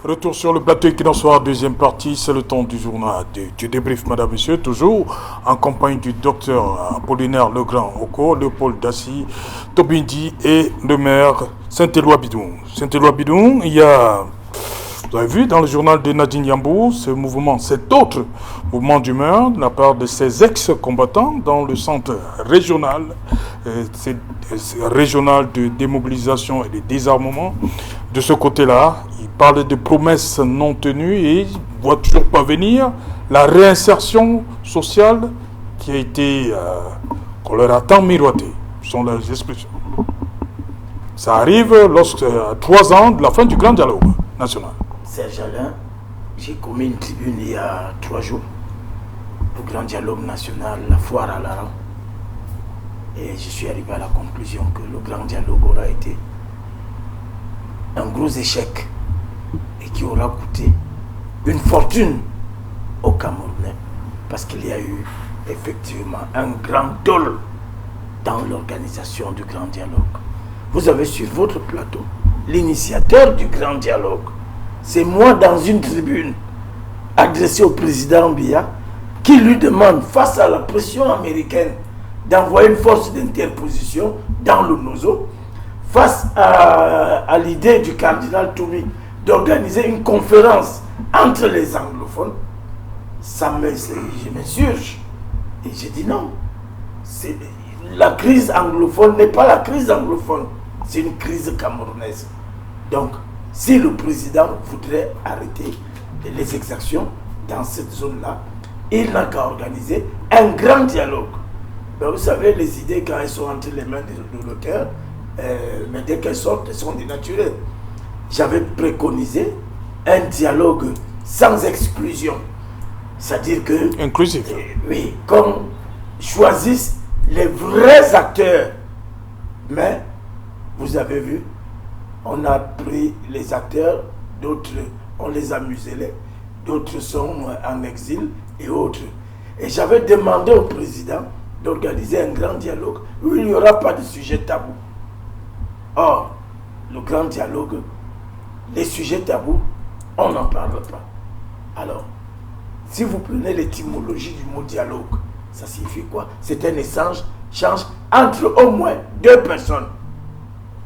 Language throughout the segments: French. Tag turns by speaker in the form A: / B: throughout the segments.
A: Retour sur le plateau Equinoxoir, deuxième partie, c'est le temps du journal du débrief, madame, monsieur, toujours en compagnie du docteur Apollinaire Legrand Oko, Léopold Dassy, Tobindi et le maire Saint-Éloi Bidon. Saint-Éloi Bidon, il y a, vous avez vu dans le journal de Nadine Yambou, ce mouvement, cet autre mouvement d'humeur de la part de ses ex-combattants dans le centre régional, régional de démobilisation et de désarmement. De ce côté-là, il parle de promesses non tenues et il ne voit toujours pas venir la réinsertion sociale qui a été, qu'on leur a tant miroité, sont leurs expressions. Ça arrive lorsque 3 ans de la fin du grand dialogue national.
B: Serge Alain, j'ai commis une tribune il y a 3 jours au grand dialogue national, la foire à Laran. Et je suis arrivé à la conclusion que le grand dialogue aura été un gros échec et qui aura coûté une fortune aux Camerounais parce qu'il y a eu effectivement un grand dol dans l'organisation du grand dialogue. Vous avez sur votre plateau l'initiateur du grand dialogue. C'est moi dans une tribune adressée au président Biya qui lui demande, face à la pression américaine, d'envoyer une force d'interposition dans le Nozo, face à l'idée du cardinal Toumi d'organiser une conférence entre les anglophones. Je m'insurge et j'ai dit non. La crise anglophone n'est pas la crise anglophone, c'est une crise camerounaise. Donc, si le président voudrait arrêter les exactions dans cette zone-là, il n'a qu'à organiser un grand dialogue. Ben, vous savez, les idées, quand elles sont entre les mains de l'auteur, mais dès qu'elles sortent, elles sont dénaturées. J'avais préconisé un dialogue sans exclusion. C'est-à-dire que...
A: Inclusif.
B: Oui, qu'on choisisse les vrais acteurs. Mais, vous avez vu, on a pris les acteurs, d'autres, on les a muselés, d'autres sont en exil et autres. Et j'avais demandé au président d'organiser un grand dialogue où il n'y aura pas de sujet tabou. Or, le grand dialogue, les sujets tabous, on n'en parle pas. Alors, si vous prenez l'étymologie du mot dialogue, ça signifie quoi? C'est un échange entre au moins 2 personnes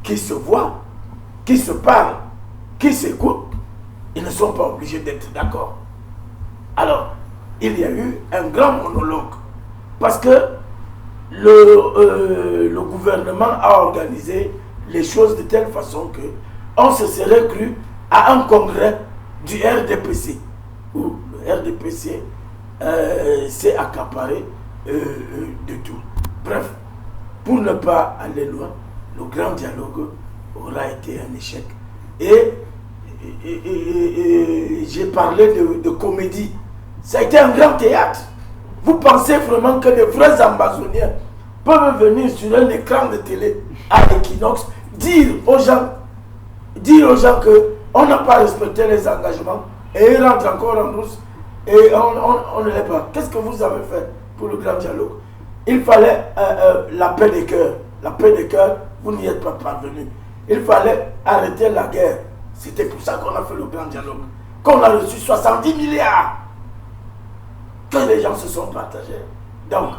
B: qui se voient, qui se parlent, qui s'écoutent. Ils ne sont pas obligés d'être d'accord. Alors, il y a eu un grand monologue parce que le gouvernement a organisé les choses de telle façon que on se serait cru à un congrès du RDPC où le RDPC s'est accaparé de tout. Bref, pour ne pas aller loin, le grand dialogue aura été un échec. Et j'ai parlé de comédie. Ça a été un grand théâtre. Vous pensez vraiment que les vrais amazoniens peuvent venir sur un écran de télé à Equinox dire aux gens qu'on n'a pas respecté les engagements et ils rentrent encore en brousse et on ne l'est pas. Qu'est-ce que vous avez fait pour le grand dialogue? Il fallait la paix des cœurs. La paix des cœurs, vous n'y êtes pas parvenus. Il fallait arrêter la guerre. C'était pour ça qu'on a fait le grand dialogue. Qu'on a reçu 70 milliards que les gens se sont partagés. Donc,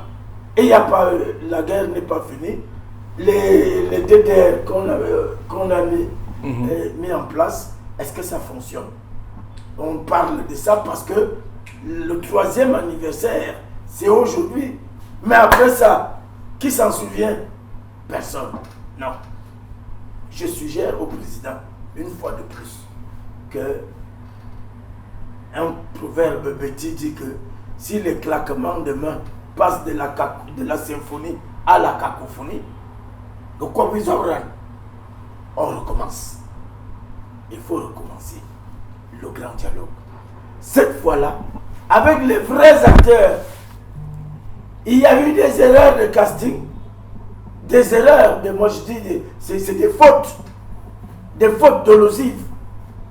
B: il n'y a pas, la guerre n'est pas finie. Les DDR qu'on a mis en place, est-ce que ça fonctionne? On parle de ça parce que le 3e anniversaire, c'est aujourd'hui. Mais après ça, qui s'en souvient? Personne. Non. Je suggère au président, une fois de plus, que un proverbe bêtis dit que si les claquements de mains passent de la symphonie à la cacophonie, on recommence. Il faut recommencer le grand dialogue. Cette fois-là, avec les vrais acteurs, il y a eu des erreurs de casting, des erreurs, moi je dis, c'est des fautes dolosives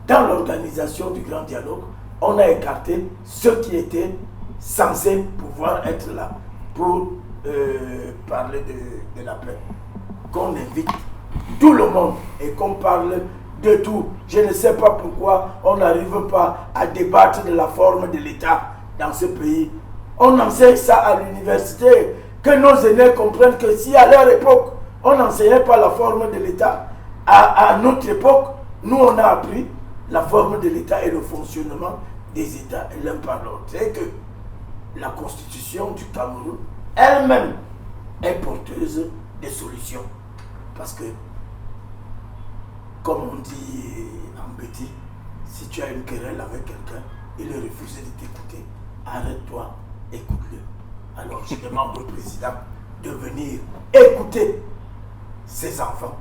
B: dans l'organisation du grand dialogue. On a écarté ceux qui étaient censés pouvoir être là pour parler de la paix. Qu'on invite tout le monde et qu'on parle de tout. Je ne sais pas pourquoi on n'arrive pas à débattre de la forme de l'État dans ce pays. On enseigne ça à l'université, que nos aînés comprennent que si à leur époque, on n'enseignait pas la forme de l'État, à notre époque, nous on a appris la forme de l'État et le fonctionnement des États et l'un par l'autre. C'est que la constitution du Cameroun elle-même est porteuse de solutions. Parce que, comme on dit en Béti, si tu as une querelle avec quelqu'un, il refuse de t'écouter, arrête-toi, écoute-le. Alors je demande au président de venir écouter ses enfants.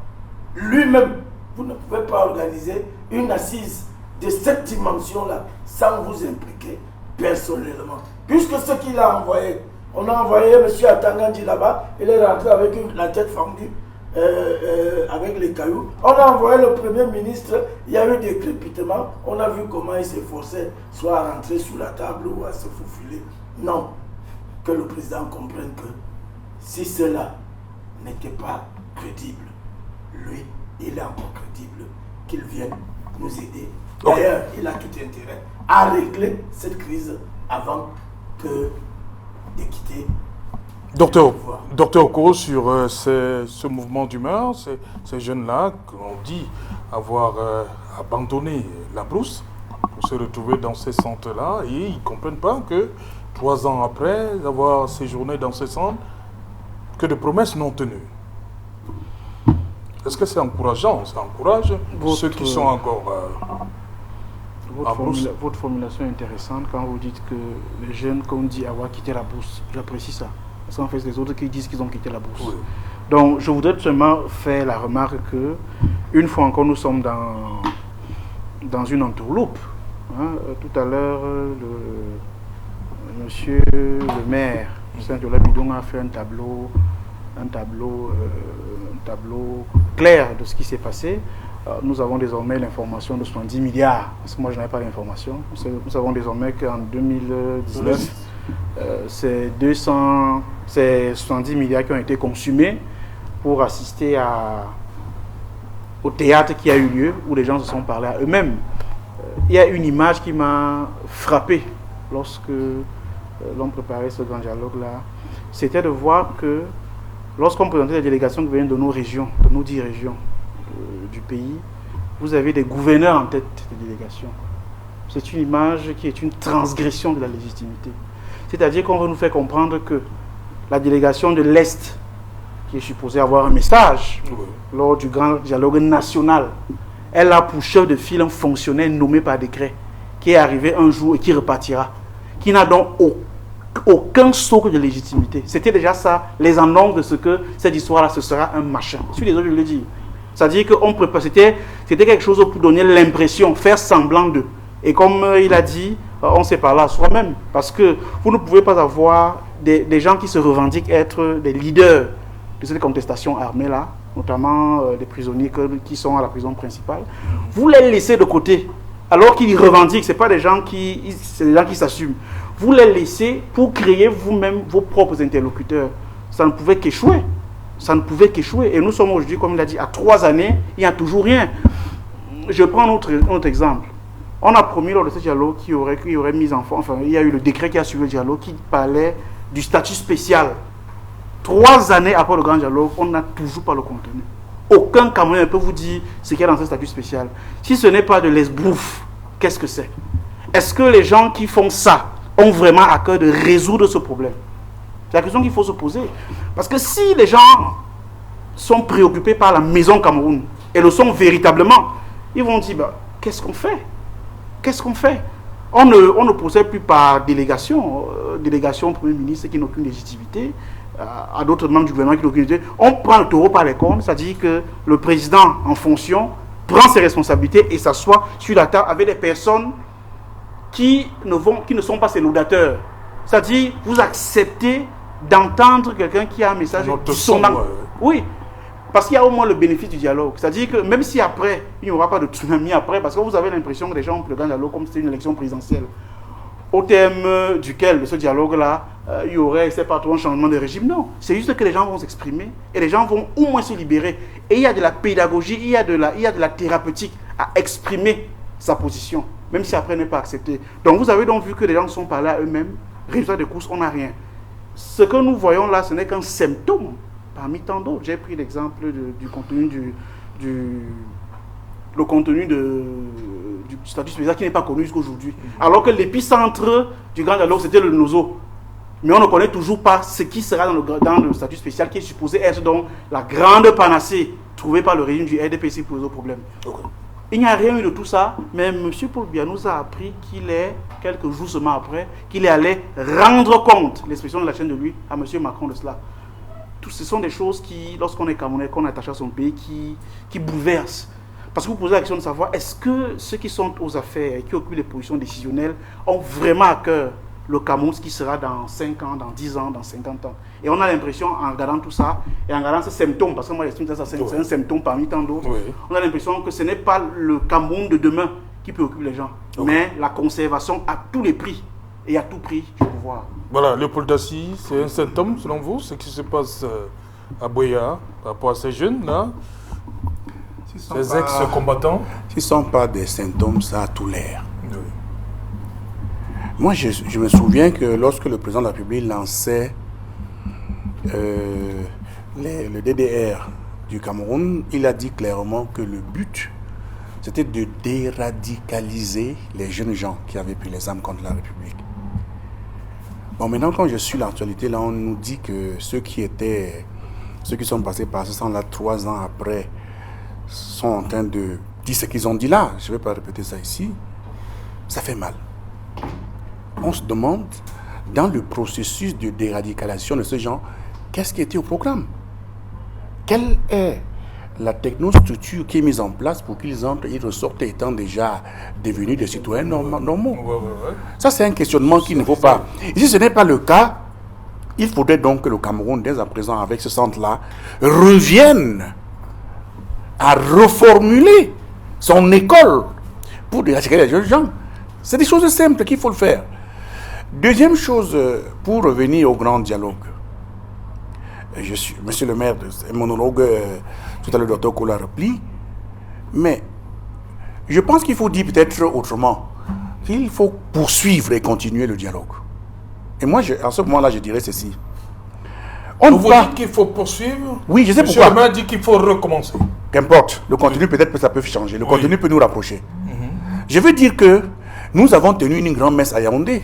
B: Lui-même, vous ne pouvez pas organiser une assise de cette dimension-là sans vous impliquer personnellement. Puisque ce qu'il a envoyé, on a envoyé M. Atangandi là-bas, il est rentré avec la tête fendue, avec les cailloux. On a envoyé le Premier ministre, il y a eu des crépitements, on a vu comment il s'efforçait, soit à rentrer sous la table ou à se faufiler. Non, que le président comprenne que si cela n'était pas crédible, lui, il est encore crédible, qu'il vienne nous aider. D'ailleurs, il a tout intérêt à régler cette crise avant de quitter.
A: Docteur Oko, sur ce mouvement d'humeur, ces jeunes-là qu'on dit avoir abandonné la brousse pour se retrouver dans ces centres-là, et ils ne comprennent pas que 3 ans après avoir séjourné dans ces centres, que de promesses non tenues. Est-ce que c'est encourageant? Ça encourage ceux qui sont encore
C: votre formulation est intéressante quand vous dites que les jeunes, qu'on dit avoir quitté la bourse. J'apprécie ça. Parce qu'en fait, c'est les autres qui disent qu'ils ont quitté la bourse. Oui. Donc, je voudrais seulement faire la remarque que, une fois encore, nous sommes dans une entourloupe. Hein. Tout à l'heure, monsieur le maire, Saint-Ola Bidon, a fait un tableau clair de ce qui s'est passé. Nous avons désormais l'information de 70 milliards, parce que moi je n'avais pas l'information. Nous savons désormais qu'en 2019, c'est 70 milliards qui ont été consumés pour assister au théâtre qui a eu lieu, où les gens se sont parlé à eux-mêmes. Il y a une image qui m'a frappé lorsque l'on préparait ce grand dialogue-là, c'était de voir que lorsqu'on présentait les délégations qui venaient de nos régions, de nos 10 régions du pays, vous avez des gouverneurs en tête de délégation. C'est une image qui est une transgression de la légitimité. C'est-à-dire qu'on veut nous faire comprendre que la délégation de l'Est, qui est supposée avoir un message lors du grand dialogue national, elle a pour chef de file un fonctionnaire nommé par décret, qui est arrivé un jour et qui repartira, qui n'a donc aucun socle de légitimité. C'était déjà ça, les annonces de ce que cette histoire-là, ce sera un machin. Je suis désolé de le dire. C'est-à-dire qu'on prépare, c'était quelque chose pour donner l'impression, faire semblant de. Et comme il a dit, on s'est parlé à soi-même. Parce que vous ne pouvez pas avoir des gens qui se revendiquent être des leaders de cette contestation armée-là, notamment des prisonniers qui sont à la prison principale. Vous les laissez de côté, alors qu'ils revendiquent. Ce n'est pas des gens qui s'assument. Vous les laissez pour créer vous-même vos propres interlocuteurs. Ça ne pouvait qu'échouer. Ça ne pouvait qu'échouer. Et nous sommes aujourd'hui, comme il a dit, à 3 années, il n'y a toujours rien. Je prends un autre exemple. On a promis lors de ce dialogue qu'il y aurait mis en forme, enfin, il y a eu le décret qui a suivi le dialogue qui parlait du statut spécial. 3 années après le grand dialogue, on n'a toujours pas le contenu. Aucun Camerounais ne peut vous dire ce qu'il y a dans ce statut spécial. Si ce n'est pas de l'esbrouf, qu'est-ce que c'est? Est-ce que les gens qui font ça ont vraiment à cœur de résoudre ce problème? C'est la question qu'il faut se poser. Parce que si les gens sont préoccupés par la maison Cameroun, et le sont véritablement, ils vont dire, qu'est-ce qu'on fait? Qu'est-ce qu'on fait? On ne procède plus par délégation, délégation au Premier ministre qui n'a aucune légitimité, à d'autres membres du gouvernement qui n'ont aucune légitimité. On prend le taureau par les cornes, c'est-à-dire que le président en fonction prend ses responsabilités et s'assoit sur la table avec des personnes qui ne sont pas ses laudateurs. C'est-à-dire, vous acceptez d'entendre quelqu'un qui a un message dissonant. Oui, parce qu'il y a au moins le bénéfice du dialogue. C'est-à-dire que même si après, il n'y aura pas de tsunami après, parce que vous avez l'impression que les gens ont le grand dialogue comme c'était une élection présidentielle, au terme duquel, de ce dialogue-là, il y aurait, c'est pas trop un changement de régime. Non, c'est juste que les gens vont s'exprimer et les gens vont au moins se libérer. Et il y a de la pédagogie, il y a de la thérapeutique à exprimer sa position, même si après n'est pas accepté. Donc vous avez donc vu que les gens sont parlés à eux-mêmes, résultat des courses, on n'a rien. Ce que nous voyons là, ce n'est qu'un symptôme parmi tant d'autres. J'ai pris l'exemple du contenu le contenu du statut spécial qui n'est pas connu jusqu'aujourd'hui. Alors que l'épicentre du grand dialogue, c'était le NOSO. Mais on ne connaît toujours pas ce qui sera dans le statut spécial qui est supposé être donc la grande panacée trouvée par le régime du RDPC pour résoudre le problème. Il n'y a rien eu de tout ça, mais M. Paul Biya nous a appris qu'il est, quelques jours seulement après, qu'il est allé rendre compte, l'expression de la chaîne de lui, à M. Macron de cela. Tout ce sont des choses qui, lorsqu'on est Camerounais, qu'on est attaché à son pays, qui bouleversent. Parce que vous posez la question de savoir, est-ce que ceux qui sont aux affaires et qui occupent les positions décisionnelles ont vraiment à cœur le Cameroun, ce qui sera dans 5 ans, dans 10 ans, dans 50 ans. Et on a l'impression, en regardant tout ça, et en regardant ces symptômes, parce que moi j'estime que ça c'est un symptôme parmi tant d'autres, on a l'impression que ce n'est pas le Cameroun de demain qui préoccupe les gens, mais la conservation à tous les prix et à tout prix du pouvoir.
A: Voilà, Léopold Dassy, c'est un symptôme selon vous, ce qui se passe à Buea par rapport à ces jeunes-là, ces ex-combattants?
D: Ce ne sont pas des symptômes, ça a tout l'air. Moi, je me souviens que lorsque le président de la République lançait le DDR du Cameroun, il a dit clairement que le but, c'était de déradicaliser les jeunes gens qui avaient pris les armes contre la République. Bon, maintenant, quand je suis l'actualité, là, on nous dit que ceux qui sont passés par ce sang-là 3 ans après, sont en train de dire ce qu'ils ont dit là. Je ne vais pas répéter ça ici. Ça fait mal. On se demande, dans le processus de déradicalisation de ces gens, qu'est-ce qui était au programme? Quelle est la technostructure qui est mise en place pour qu'ils entrent, ils ressortent étant déjà devenus des citoyens normaux? Ça, c'est un questionnement qu'il ne faut pas. Et si ce n'est pas le cas, il faudrait donc que le Cameroun, dès à présent, avec ce centre-là, revienne à reformuler son école pour déradicaliser les jeunes gens. C'est des choses simples qu'il faut le faire. Deuxième chose, pour revenir au grand dialogue. Monsieur le maire, un monologue, tout à l'heure, le docteur Kola repli, mais je pense qu'il faut dire peut-être autrement, qu'il faut poursuivre et continuer le dialogue. Et moi, à ce moment-là, je dirais ceci.
A: Vous dites qu'il faut poursuivre?
D: Oui, je sais
A: pourquoi. Monsieur le maire dit qu'il faut recommencer.
D: Qu'importe, le contenu peut-être que ça peut changer, le contenu peut nous rapprocher. Je veux dire que nous avons tenu une grande messe à Yaoundé.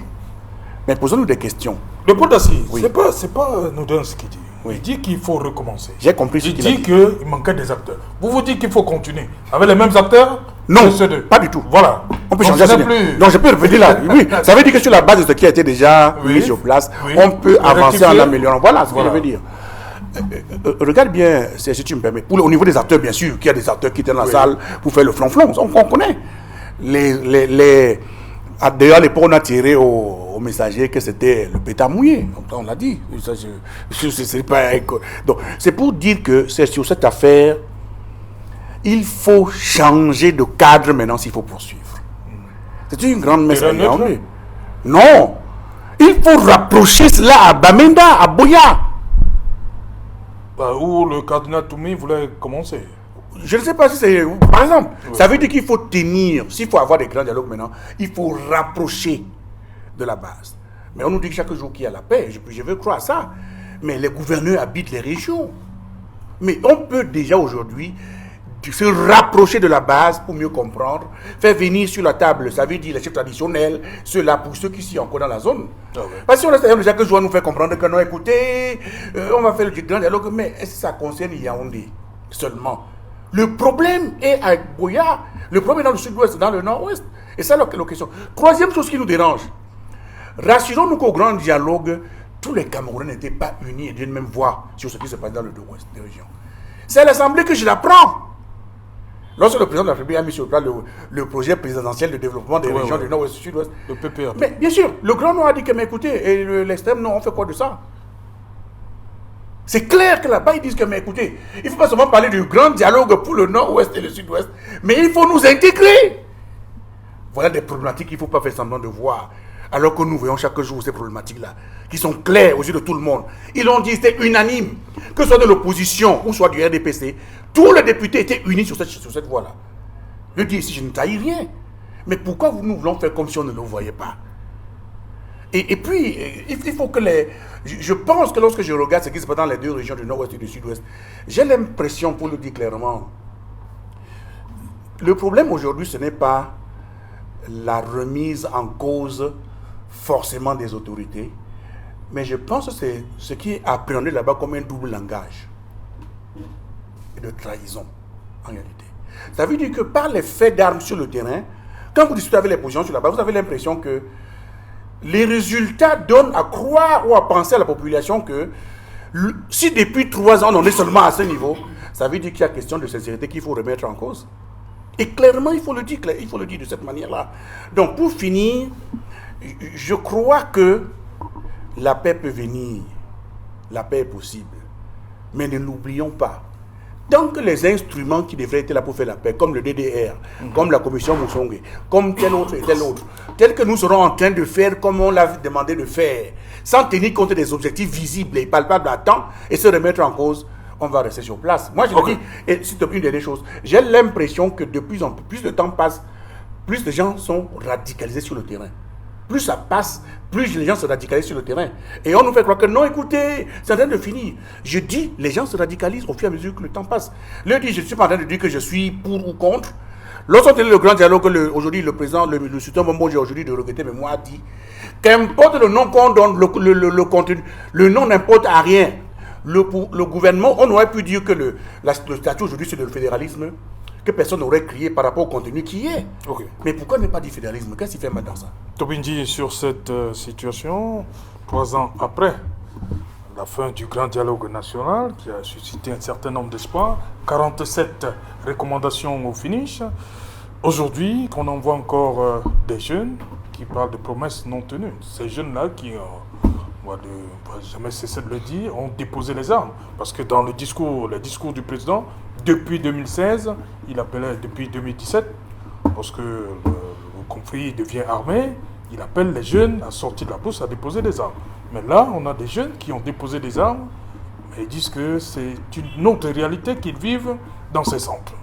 D: Mais posons-nous des questions.
A: Le Paul Dassy, c'est pas Noudin ce qu'il dit. Il dit qu'il faut recommencer.
D: J'ai compris ce qu'il a dit.
A: Il dit qu'il manquait des acteurs. Vous dites qu'il faut continuer. Avec les mêmes acteurs?
D: Non, pas du tout.
A: Voilà.
D: On peut changer ça. Donc je peux revenir là. Oui, ça veut dire que sur la base de ce qui a été déjà mis sur place, on peut avancer en améliorant. Voilà ce que je veux dire. Regarde bien, si tu me permets, au niveau des acteurs, bien sûr, qu'il y a des acteurs qui étaient dans la salle pour faire le flonflon. On connaît. D'ailleurs, à l'époque, on a tiré au messager que c'était le pétard mouillé. On l'a dit. Donc, c'est pour dire que c'est sur cette affaire, il faut changer de cadre maintenant s'il faut poursuivre. C'est une grande messe. Non. Il faut rapprocher cela à Bamenda, à Buea.
A: Où le cardinal Toumi voulait commencer.
D: Je ne sais pas si c'est... Par exemple, ça veut dire qu'il faut tenir, s'il faut avoir des grands dialogues maintenant, il faut rapprocher de la base. Mais on nous dit que chaque jour qu'il y a la paix, je veux croire ça. Mais les gouverneurs habitent les régions. Mais on peut déjà aujourd'hui se rapprocher de la base pour mieux comprendre, faire venir sur la table, ça veut dire les chefs traditionnels, ceux-là pour ceux qui sont encore dans la zone. Parce que si on reste chaque jour à nous faire comprendre que non, écoutez, on va faire le grand dialogue, mais est-ce que ça concerne Yaoundé seulement? Le problème est à Buea, le problème est dans le sud-ouest, dans le nord-ouest. Et ça, la question. Troisième chose qui nous dérange, rassurons-nous qu'au grand dialogue, tous les Camerounais n'étaient pas unis et d'une même voix sur ce qui se passe dans le nord-ouest des régions. C'est à l'Assemblée que je l'apprends. Lorsque le président de la République a mis sur place le projet présidentiel de développement des régions du nord-ouest et du sud-ouest.
A: Le PPA.
D: Mais bien sûr, le grand nord a dit que, mais écoutez, et l'extrême nord, on fait quoi de ça? C'est clair que là-bas, ils disent que, mais écoutez, il ne faut pas seulement parler du grand dialogue pour le nord-ouest et le sud-ouest, mais il faut nous intégrer. Voilà des problématiques qu'il ne faut pas faire semblant de voir. Alors que nous voyons chaque jour ces problématiques-là, qui sont claires aux yeux de tout le monde. Ils l'ont dit, c'était unanime. Que ce soit de l'opposition ou soit du RDPC, tous les députés étaient unis sur cette voie-là. Je dis ici, je ne trahis rien. Mais pourquoi nous voulons faire comme si on ne le voyait pas? Et puis, il faut que les... Je pense que lorsque je regarde ce qui se passe dans les deux régions du nord-ouest et du sud-ouest, j'ai l'impression, pour le dire clairement, le problème aujourd'hui, ce n'est pas la remise en cause forcément des autorités, mais je pense que c'est ce qui est appréhendé là-bas comme un double langage et de trahison, en réalité. Ça veut dire que par les faits d'armes sur le terrain, quand vous discutez avec les positions sur la base, vous avez l'impression que les résultats donnent à croire ou à penser à la population que si depuis 3 ans on est seulement à ce niveau, ça veut dire qu'il y a question de sincérité qu'il faut remettre en cause. Et clairement, il faut le dire de cette manière-là. Donc pour finir, je crois que la paix peut venir, la paix est possible, mais ne l'oublions pas. Tant que les instruments qui devraient être là pour faire la paix, comme le DDR, comme la commission Moussongue, comme tel autre et tel autre, tel que nous serons en train de faire comme on l'a demandé de faire, sans tenir compte des objectifs visibles et palpables à temps, et se remettre en cause, on va rester sur place. Moi, je le dis, et c'est une des choses, j'ai l'impression que de plus en plus, plus de temps passe, plus de gens sont radicalisés sur le terrain. Plus ça passe, plus les gens se radicalisent sur le terrain. Et on nous fait croire que non, écoutez, c'est en train de finir. Je dis, les gens se radicalisent au fur et à mesure que le temps passe. Je ne suis pas en train de dire que je suis pour ou contre. Lorsqu'on a le grand dialogue, aujourd'hui, le président, le sultan Mombo, j'ai aujourd'hui de regretter, mais moi, a dit qu'importe le nom qu'on donne, le contenu, le nom n'importe à rien. Le gouvernement, on aurait pu dire que le statut aujourd'hui, c'est le fédéralisme, que personne n'aurait crié par rapport au contenu qui est. Okay. Mais pourquoi ne pas dire fédéralisme? Qu'est-ce qu'il fait maintenant ça?
A: Tobindji, sur cette situation, 3 ans après la fin du grand dialogue national, qui a suscité un certain nombre d'espoirs, 47 recommandations au finish. Aujourd'hui, qu'on en voit encore des jeunes qui parlent de promesses non tenues. Ces jeunes-là qui, on va jamais cesser de le dire, ont déposé les armes. Parce que dans le discours du président, depuis 2016, il appelait depuis 2017, lorsque le conflit devient armé, il appelle les jeunes à sortir de la bourse, à déposer des armes. Mais là, on a des jeunes qui ont déposé des armes, mais ils disent que c'est une autre réalité qu'ils vivent dans ces centres.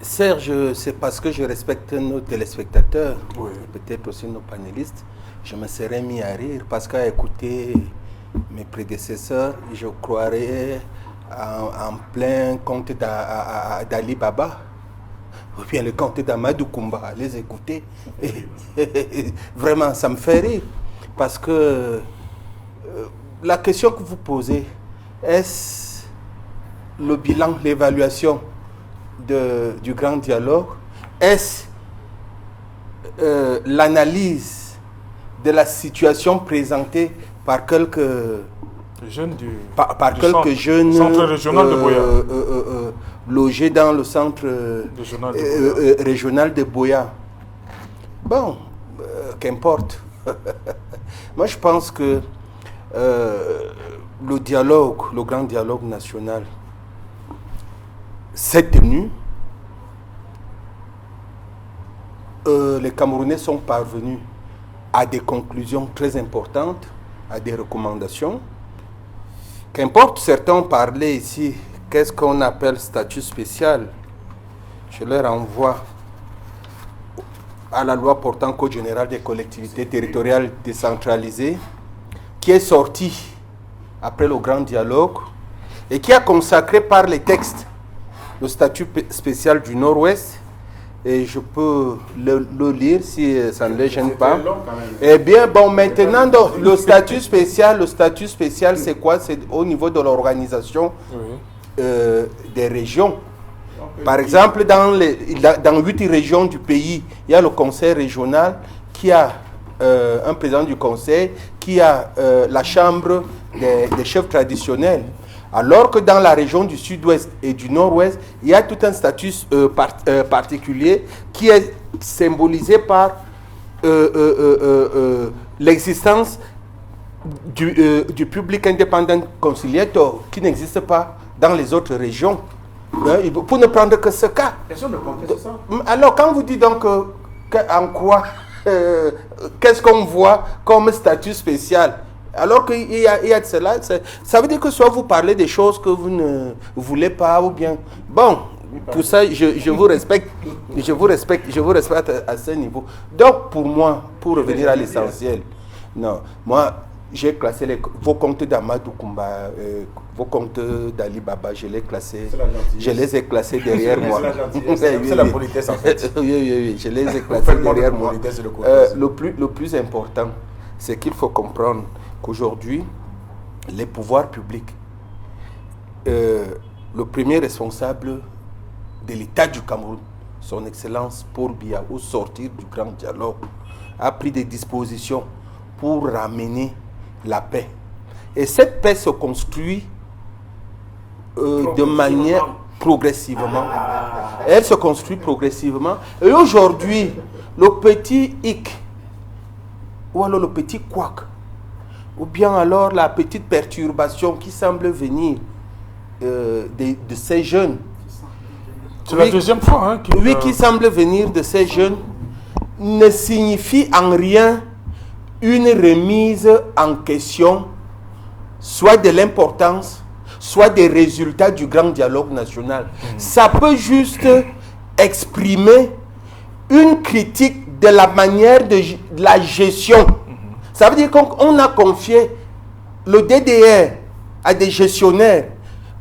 E: Serge, c'est parce que je respecte nos téléspectateurs,
A: oui,
E: peut-être aussi nos panélistes, je me serais mis à rire parce qu'à écouter mes prédécesseurs, je croirais en plein conte d'Ali Baba, ou bien le conte d'Amadou Koumba, les écouter. Vraiment, ça me fait rire. Parce que la question que vous posez, est-ce le bilan, l'évaluation du grand dialogue? Est-ce l'analyse de la situation présentée par quelques
A: jeunes
E: quelques jeunes
A: centre régional de Boya,
E: logés dans le centre régional de Boya? Bon, qu'importe. Moi, je pense que le grand dialogue national s'est tenu. Les Camerounais sont parvenus à des conclusions très importantes, à des recommandations. Qu'importe, certains ont parlé ici, qu'est-ce qu'on appelle statut spécial? Je leur renvoie à la loi portant Code général des collectivités territoriales décentralisées, qui est sortie après le grand dialogue et qui a consacré par les textes le statut spécial du Nord-Ouest. Et je peux le lire si ça ne les gêne pas. Eh bien, bon, maintenant, donc, le statut spécial, c'est quoi? C'est au niveau de l'organisation des régions. Par exemple, dans 8 régions du pays, il y a le conseil régional qui a un président du conseil, qui a la chambre des chefs traditionnels. Alors que dans la région du sud-ouest et du nord-ouest, il y a tout un statut particulier qui est symbolisé par l'existence du public independent conciliator qui n'existe pas dans les autres régions. Pour ne prendre que ce cas. Alors, quand vous dites donc en quoi, qu'est-ce qu'on voit comme statut spécial? Alors qu'il y a de cela, ça veut dire que soit vous parlez des choses que vous ne voulez pas, ou bien... Bon, Pour ça, je vous respecte. Je vous respecte à ce niveau. Donc, pour moi, pour revenir à l'essentiel, non, moi, j'ai classé vos comptes d'Amadou Koumba, vos comptes d'Ali Baba, je les ai classés derrière moi.
D: C'est la politesse en fait.
E: Oui, je les ai classés derrière moi. Le plus important, c'est qu'il faut comprendre qu'aujourd'hui, les pouvoirs publics, le premier responsable de l'État du Cameroun, son Excellence Paul Biya, au sortir du grand dialogue, a pris des dispositions pour ramener la paix. Et cette paix se construit de manière progressivement. Elle se construit progressivement. Et aujourd'hui, le petit hic, ou alors le petit couac, ou bien alors la petite perturbation qui semble venir de ces jeunes.
A: C'est la deuxième fois
E: qui semble venir de ces jeunes, ne signifie en rien une remise en question, soit de l'importance, soit des résultats du grand dialogue national. Ça peut juste exprimer une critique de la manière de la gestion. Ça veut dire qu'on a confié le DDR à des gestionnaires.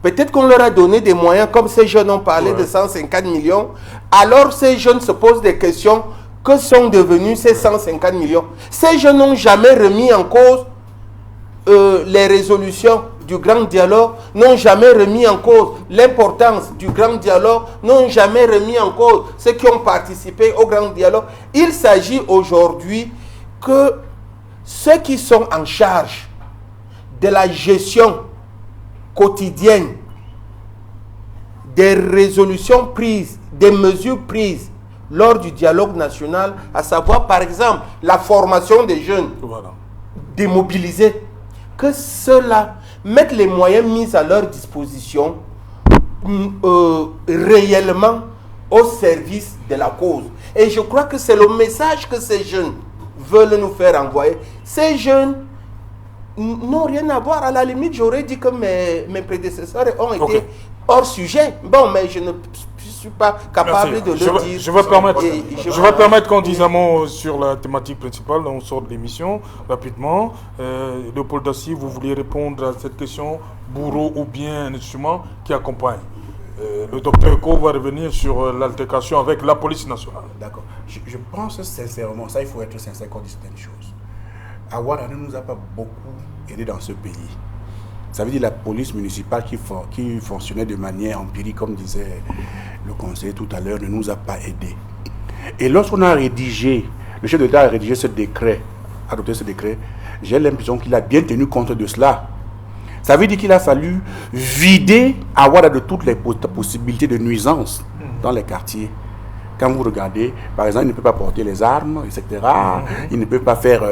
E: Peut-être qu'on leur a donné des moyens, comme ces jeunes ont parlé de 150 millions. Alors ces jeunes se posent des questions. Que sont devenus ces 150 millions? Ces jeunes n'ont jamais remis en cause les résolutions du grand dialogue, n'ont jamais remis en cause l'importance du grand dialogue, n'ont jamais remis en cause ceux qui ont participé au grand dialogue. Il s'agit aujourd'hui que ceux qui sont en charge de la gestion quotidienne des résolutions prises, des mesures prises lors du dialogue national, à savoir par exemple la formation des jeunes démobilisés, que ceux-là mettent les moyens mis à leur disposition réellement au service de la cause. Et je crois que c'est le message que ces jeunes veulent nous faire envoyer. Ces jeunes n'ont rien à voir. À la limite, j'aurais dit que mes prédécesseurs ont été hors sujet. Bon, mais je ne suis pas capable de le dire.
A: Je vais permettre qu'on dise un mot sur la thématique principale. On sort de l'émission rapidement. Léopold Dassy, vous vouliez répondre à cette question, bourreau ou bien un instrument qui accompagne. Le docteur Eko va revenir sur l'altercation avec la police nationale.
D: D'accord. Je pense sincèrement, ça il faut être sincère qu'on dise certaines choses. Awara ne nous a pas beaucoup aidé dans ce pays. Ça veut dire la police municipale qui fonctionnait de manière empirique, comme disait le conseiller tout à l'heure, ne nous a pas aidés. Et lorsqu'on a rédigé, le chef d'État a rédigé ce décret, adopté ce décret, j'ai l'impression qu'il a bien tenu compte de cela. Ça veut dire qu'il a fallu vider Awara de toutes les possibilités de nuisance dans les quartiers. Quand vous regardez, par exemple, il ne peut pas porter les armes, etc. Il ne peut pas faire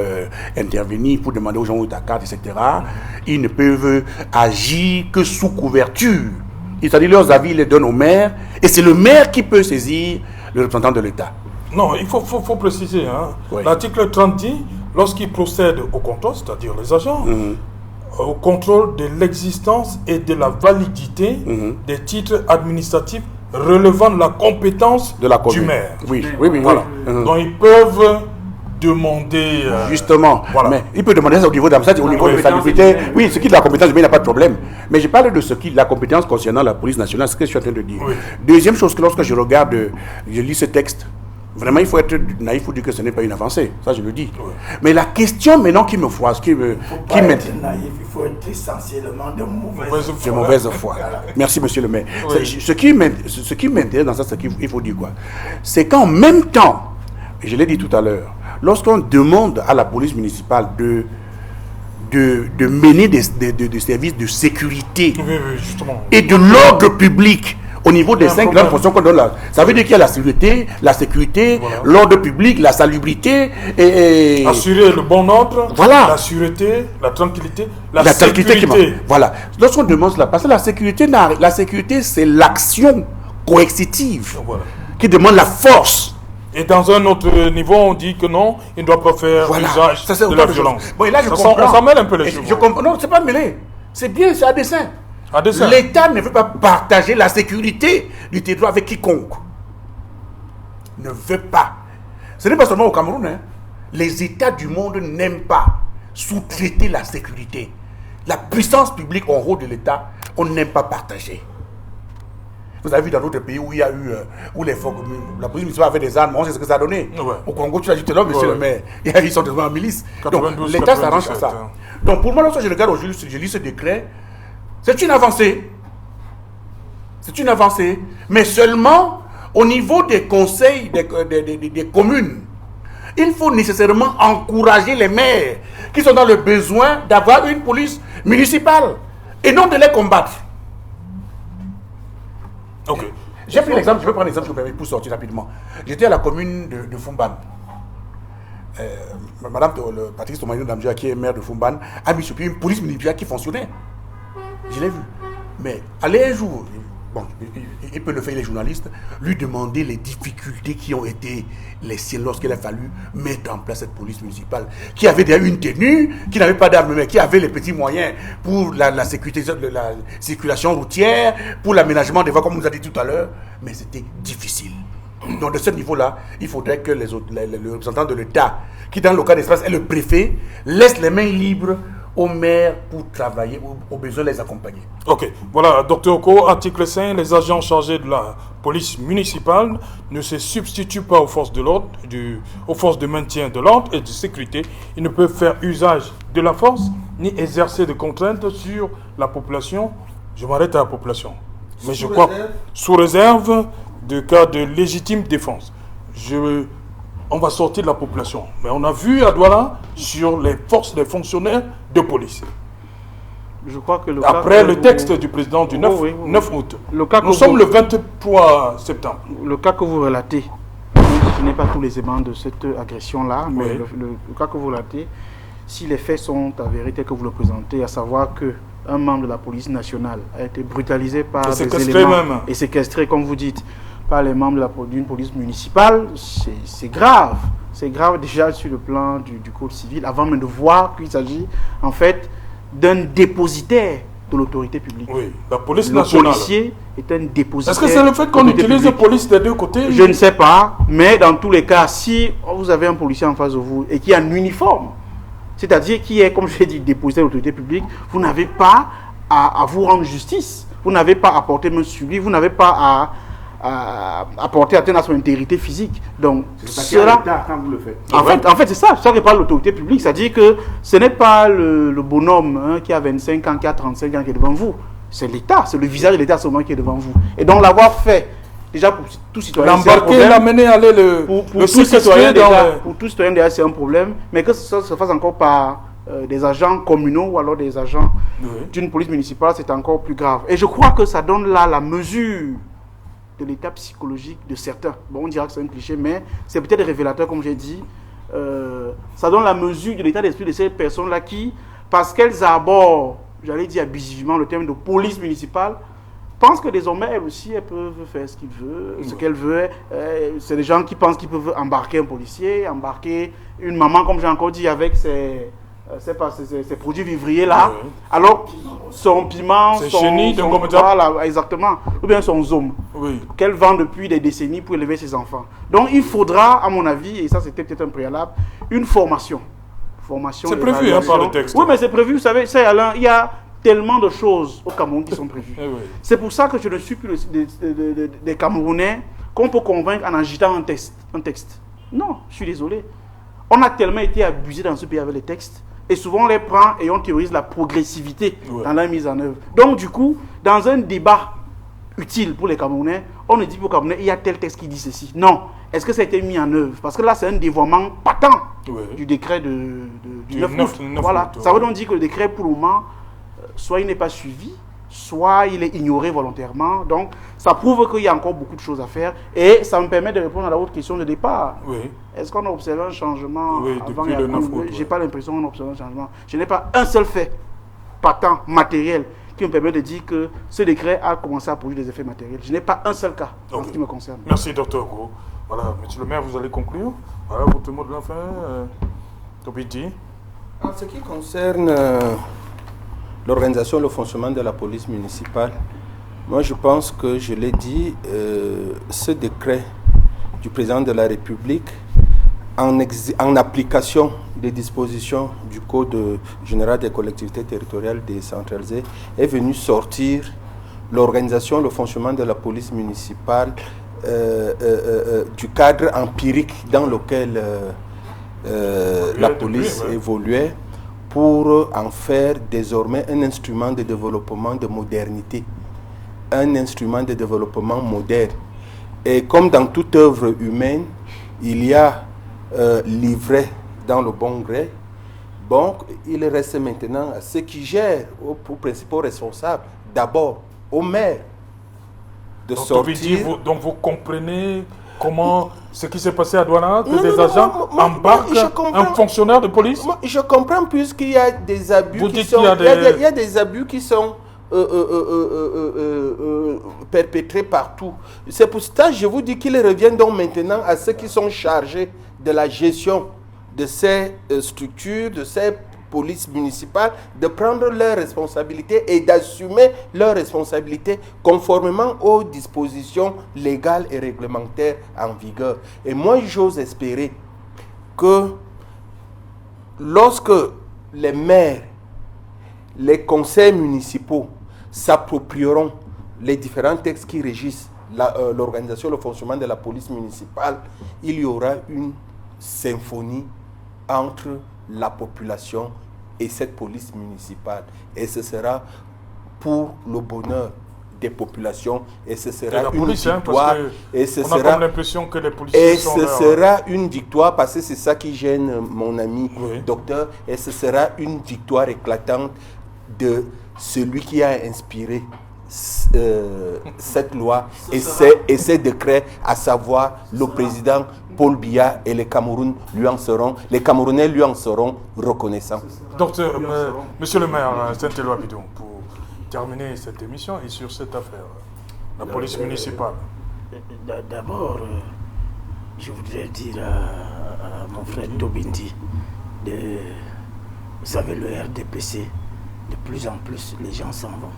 D: intervenir pour demander aux gens où est ta carte, etc. Ils ne peuvent agir que sous couverture. C'est-à-dire leurs avis, ils les donnent au maire. Et c'est le maire qui peut saisir le représentant de l'État.
A: Non, il faut préciser. L'article 30 dit, lorsqu'ils procèdent au contrôle, c'est-à-dire les agents, au contrôle de l'existence et de la validité des titres administratifs relevant de la compétence du maire.
D: Oui.
A: Voilà. Donc ils peuvent demander...
D: Justement, mais il peut demander ça au niveau d'Amsterdam, au niveau de la salubrité. Oui, ce qui est de la compétence du maire, il n'y a pas de problème. Mais je parle de ce qui est de la compétence concernant la police nationale, ce que je suis en train de dire. Deuxième chose, que lorsque je regarde, je lis ce texte, vraiment, il faut être naïf pour dire que ce n'est pas une avancée. Ça, je le dis. Mais la question maintenant qui me froisse, qui m'intéresse.
B: Il faut être essentiellement de
D: mauvaise foi. Merci, monsieur le maire. Ce qui m'intéresse dans ça, c'est qu'il faut dire quoi? C'est qu'en même temps, et je l'ai dit tout à l'heure, lorsqu'on demande à la police municipale de mener des services de sécurité et de l'ordre public, au niveau des 5 grandes fonctions qu'on donne là, ça veut dire qu'il y a la sécurité, l'ordre public, la salubrité et...
A: Assurer le bon ordre, la sûreté, la tranquillité, la sécurité.
D: Voilà. Lorsqu'on demande cela, parce que la sécurité c'est l'action coercitive qui demande la force.
A: Et dans un autre niveau, on dit que non, il ne doit pas faire usage de la violence.
D: Bon, et là, je
A: comprends. On s'en mêle un peu les choses.
D: Je comprends. Non, c'est pas mêlé. C'est bien, c'est à dessein. L'État ne veut pas partager la sécurité du territoire avec quiconque. Ne veut pas. Ce n'est pas seulement au Cameroun. Hein. Les États du monde n'aiment pas sous-traiter la sécurité. La puissance publique en rôle de l'État, on n'aime pas partager. Vous avez vu dans d'autres pays où il y a eu, où la police municipale avait des armes, on sait ce que ça a donné. Ouais. Au Congo, tu as dit tout à l'heure, monsieur le maire, ils sont en milice. Donc l'État s'arrange à ça. Hein. Donc pour moi, lorsque je regarde aujourd'hui, je lis ce décret, c'est une avancée. C'est une avancée. Mais seulement au niveau des conseils des communes. Il faut nécessairement encourager les maires qui sont dans le besoin d'avoir une police municipale et non de les combattre. Ok. J'ai pris l'exemple, je vais prendre l'exemple pour sortir rapidement. J'étais à la commune de Fumban. Madame Patrice Tomanino Damja, qui est maire de Fumban, a mis sur pied une police municipale qui fonctionnait. Je l'ai vu. Mais allez un jour, bon, il peut le faire les journalistes, lui demander les difficultés qui ont été les siennes lorsqu'il a fallu mettre en place cette police municipale, qui avait déjà une tenue, qui n'avait pas d'armes, mais qui avait les petits moyens pour la sécurité de la circulation routière, pour l'aménagement des voies, comme on nous a dit tout à l'heure, mais c'était difficile. Donc de ce niveau-là, il faudrait que les représentants de l'État, qui dans le cas d'espace est le préfet, laissent les mains libres aux maires pour travailler, aux besoins les accompagner. Ok, voilà, Dr Oko, article 5, les agents chargés de la police municipale ne se substituent pas aux forces de l'ordre, aux forces de maintien de l'ordre et de sécurité. Ils ne peuvent faire usage de la force ni exercer de contraintes sur la population. Je m'arrête à la population. Mais je crois, sous réserve de cas de légitime défense. On va sortir de la population. Mais on a vu à Douala sur les forces des fonctionnaires de police.
C: Je crois que
A: après le texte du président du 9 août. Nous sommes le 23 septembre.
C: Le cas que vous relatez, je n'ai pas tous les éléments de cette agression-là, mais le cas que vous relatez, si les faits sont avérés tels que vous le présentez, à savoir qu'un membre de la police nationale a été brutalisé par des éléments et séquestré, comme vous dites, par les membres d'une police municipale, c'est grave. C'est grave déjà sur le plan du code civil, avant même de voir qu'il s'agit en fait d'un dépositaire de l'autorité publique.
A: Oui, la police nationale.
C: Le policier est un dépositaire.
A: Est-ce que c'est le fait qu'on utilise la police des deux côtés?
C: Je ne sais pas, mais dans tous les cas, si vous avez un policier en face de vous et qui a un uniforme, c'est-à-dire qui est, comme je l'ai dit, dépositaire de l'autorité publique, vous n'avez pas à vous rendre justice, vous n'avez pas à porter main sur lui, vous n'avez pas à porter atteinte à son intégrité physique. Donc, cela,
D: quand vous le faites.
C: En fait c'est ça que parle l'autorité publique. C'est-à-dire que ce n'est pas le bonhomme qui a 25 ans, qui a 35 ans qui est devant vous. C'est l'État, c'est le visage de l'État seulement qui est devant vous. Et donc, l'avoir fait, déjà pour tout citoyen,
A: l'embarquer, l'amener, aller
C: pour tout citoyen, déjà, c'est un problème. Mais que ça se fasse encore par des agents communaux ou alors des agents d'une police municipale, c'est encore plus grave. Et je crois que ça donne là la mesure de l'état psychologique de certains. Bon, on dira que c'est un cliché, mais c'est peut-être révélateur, comme j'ai dit. Ça donne la mesure de l'état d'esprit de ces personnes-là qui, parce qu'elles abordent, j'allais dire abusivement, le terme de police municipale, pensent que désormais, elles aussi, elles peuvent faire ce qu'elles veulent. C'est des gens qui pensent qu'ils peuvent embarquer un policier, embarquer une maman, comme j'ai encore dit, avec ces produits vivriers là, alors son piment, voilà, exactement, ou bien son zoom, qu'elle vend depuis des décennies pour élever ses enfants. Donc il faudra, à mon avis, et ça c'était peut-être un préalable, une formation.
A: C'est prévu par le texte.
C: Oui, mais c'est prévu, vous savez, Alain, il y a tellement de choses au Cameroun qui sont prévues. C'est pour ça que je ne suis plus des Camerounais qu'on peut convaincre en agitant un texte. Non, je suis désolé. On a tellement été abusé dans ce pays avec les textes. Et souvent, on les prend et on théorise la progressivité dans la mise en œuvre. Donc, du coup, dans un débat utile pour les Camerounais, on ne dit pas aux Camerounais, il y a tel texte qui dit ceci. Non. Est-ce que ça a été mis en œuvre? Parce que là, c'est un dévoiement patent du décret du 9 août. Voilà. Ça veut donc dire que le décret, pour le moment, soit il n'est pas suivi, soit il est ignoré volontairement. Donc, ça prouve qu'il y a encore beaucoup de choses à faire. Et ça me permet de répondre à la autre question de départ. Est-ce qu'on a observé un changement avant le 9 août? Je n'ai pas l'impression qu'on a observé un changement. Je n'ai pas un seul fait patent, matériel, qui me permet de dire que ce décret a commencé à produire des effets matériels. Je n'ai pas un seul cas en ce qui me concerne.
A: Merci, Dr Oko. Voilà, monsieur le maire, vous allez conclure. Voilà, votre mot de la fin, Tobiti.
E: En ce qui concerne l'organisation, le fonctionnement de la police municipale, moi je pense que je l'ai dit, ce décret du président de la République, en application des dispositions du Code général des collectivités territoriales décentralisées, est venu sortir l'organisation, le fonctionnement de la police municipale du cadre empirique dans lequel la police évoluait, pour en faire désormais un instrument de développement de modernité, un instrument de développement moderne. Et comme dans toute œuvre humaine, il y a livré dans le bon gré. Donc, il reste maintenant à ceux qui gèrent, aux principaux responsables, d'abord au maire, de
A: donc,
E: sortir.
A: Donc vous comprenez comment ce qui s'est passé à Douala, que des agents embarquent un fonctionnaire de police?
E: Je comprends, puisqu'il y a des abus
A: vous
E: qui
A: dites
E: sont...
A: Il
E: y a des abus qui sont perpétrés partout. C'est pour ça que je vous dis qu'il revient donc maintenant à ceux qui sont chargés de la gestion de ces structures, de ces polices municipales, de prendre leurs responsabilités et d'assumer leurs responsabilités conformément aux dispositions légales et réglementaires en vigueur. Et moi, j'ose espérer que lorsque les maires, les conseils municipaux s'approprieront les différents textes qui régissent l'organisation, le fonctionnement de la police municipale, il y aura une symphonie entre la population et cette police municipale. Et ce sera pour le bonheur des populations, et ce sera une victoire. Et ce
A: on a comme l'impression que les policiers sont là,
E: sera une victoire, parce que c'est ça qui gêne mon ami docteur, et ce sera une victoire éclatante de celui qui a inspiré cette loi et ces décrets, à savoir le président Paul Biya, et les Camerounais lui en seront reconnaissants.
A: Docteur, monsieur le maire Saint-Éloi Bidon, pour terminer cette émission et sur cette affaire, la police municipale.
B: D'abord, je voudrais dire à mon frère Tobindi, vous savez, le RDPC, de plus en plus, les gens s'en vont.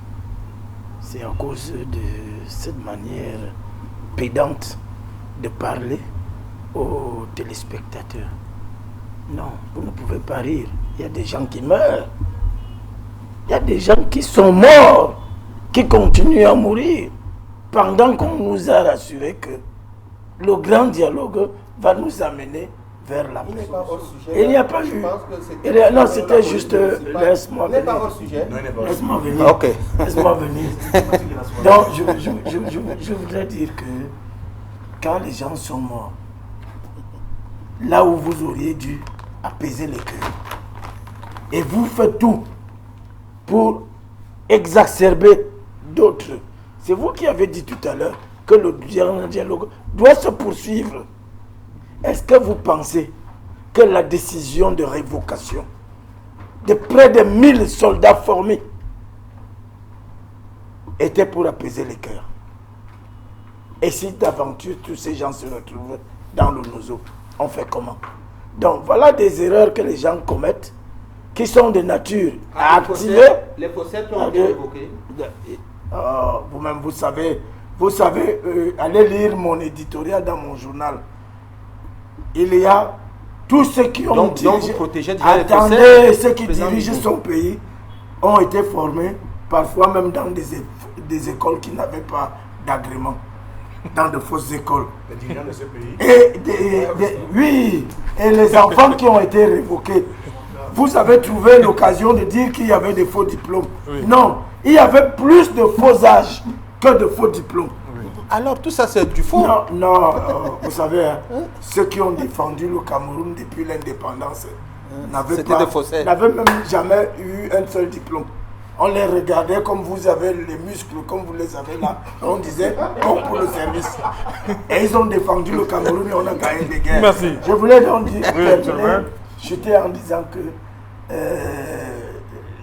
B: C'est à cause de cette manière pédante de parler aux téléspectateurs. Non, vous ne pouvez pas rire. Il y a des gens qui meurent. Il y a des gens qui sont morts, qui continuent à mourir, pendant qu'on nous a rassuré que le grand dialogue va nous amener vers la paix. Il n'y a pas eu. Non, c'était juste. Laisse-moi venir. Laisse-moi venir.
E: Ok.
B: Laisse-moi venir. Donc, je voudrais dire que quand les gens sont morts, là où vous auriez dû apaiser les cœurs, et vous faites tout pour exacerber d'autres. C'est vous qui avez dit tout à l'heure que le dialogue doit se poursuivre. Est-ce que vous pensez que la décision de révocation de près de 1000 soldats formés était pour apaiser les cœurs? Et si d'aventure tous ces gens se retrouvent dans le nozo, on fait comment? Donc voilà des erreurs que les gens commettent, qui sont de nature à activer.
E: Les faussettes ont été évoquées.
B: Vous-même, vous savez, allez lire mon éditorial dans mon journal. Il y a tous ceux qui ont dirigé, ceux qui dirigent son pays ont été formés, parfois même dans des écoles qui n'avaient pas d'agrément, dans de fausses écoles.
C: Les dirigeants de ce pays.
B: Oui, et les enfants qui ont été révoqués. Vous avez trouvé l'occasion de dire qu'il y avait des faux diplômes. Oui. Non, il y avait plus de faux âges que de faux diplômes.
E: Oui. Alors tout ça c'est du faux?
B: Non, vous savez, hein, ceux qui ont défendu le Cameroun depuis l'indépendance n'avaient même jamais eu un seul diplôme. On les regardait comme vous avez les muscles, comme vous les avez là. On disait, comme pour le service. Et ils ont défendu le Cameroun et on a gagné des guerres.
A: Merci.
B: Je voulais donc dire, j'étais en disant que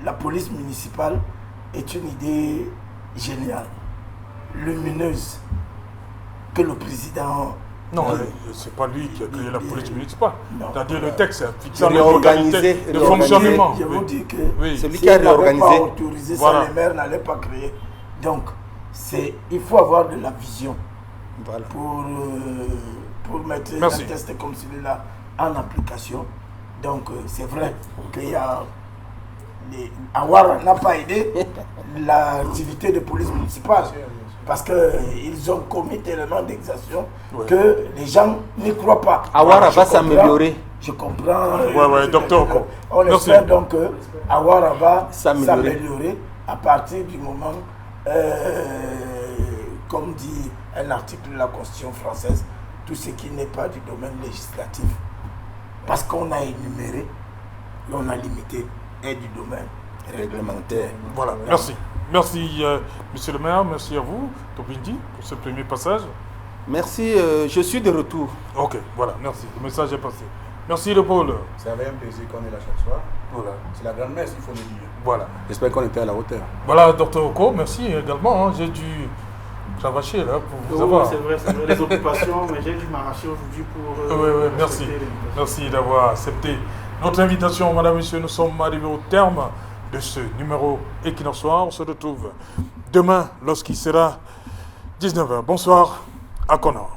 B: la police municipale est une idée géniale, lumineuse, que le président
A: Non, c'est pas lui qui a créé la police municipale.
B: Non.
A: C'est-à-dire le texte fixant les
E: Réorganisé,
A: modalités de fonctionnement.
B: Je vous dis que
A: Oui.
E: Celui
B: s'il
E: qui a
B: n'avait
E: réorganisé.
B: pas autorisé
A: Voilà.
B: ça, les maires n'allaient pas créer. Donc, il faut avoir de la vision
E: Voilà.
B: pour mettre
A: Merci.
B: un test comme celui-là en application. Donc, c'est vrai qu'il y a... Awara n'a pas aidé l'activité de police municipale parce qu'ils ont commis tellement d'exactions que les gens n'y croient pas.
E: Awara
B: Je
E: va
B: comprends,
E: s'améliorer.
B: Je comprends.
A: Ouais, docteur.
B: On
A: Merci.
B: espère donc que Awara va
E: S'améliorer.
B: s'améliorer à partir du moment, comme dit un article de la Constitution française, tout ce qui n'est pas du domaine législatif. Parce qu'on a énuméré et on a limité est du domaine réglementaire.
A: Voilà, merci. Merci, monsieur le maire, merci à vous, Tobindi, pour ce premier passage.
E: Merci, je suis de retour.
A: Ok, voilà, merci. Le message est passé. Merci, le Paul.
D: C'est avec un plaisir qu'on est là chaque soir.
A: Voilà.
D: C'est la grande messe, il faut le dire.
A: Voilà.
D: J'espère qu'on était à la hauteur.
A: Voilà, docteur Oko, merci également. Hein. J'ai dû cravacher là pour vous
C: Oui,
A: avoir.
C: c'est vrai, les occupations, mais j'ai dû m'arracher aujourd'hui pour...
A: Oui, merci.
C: accepter l'invitation.
A: Merci d'avoir accepté notre invitation, madame, monsieur. Nous sommes arrivés au terme de ce numéro Equinox Soir. On se retrouve demain lorsqu'il sera 19h. Bonsoir à Connor.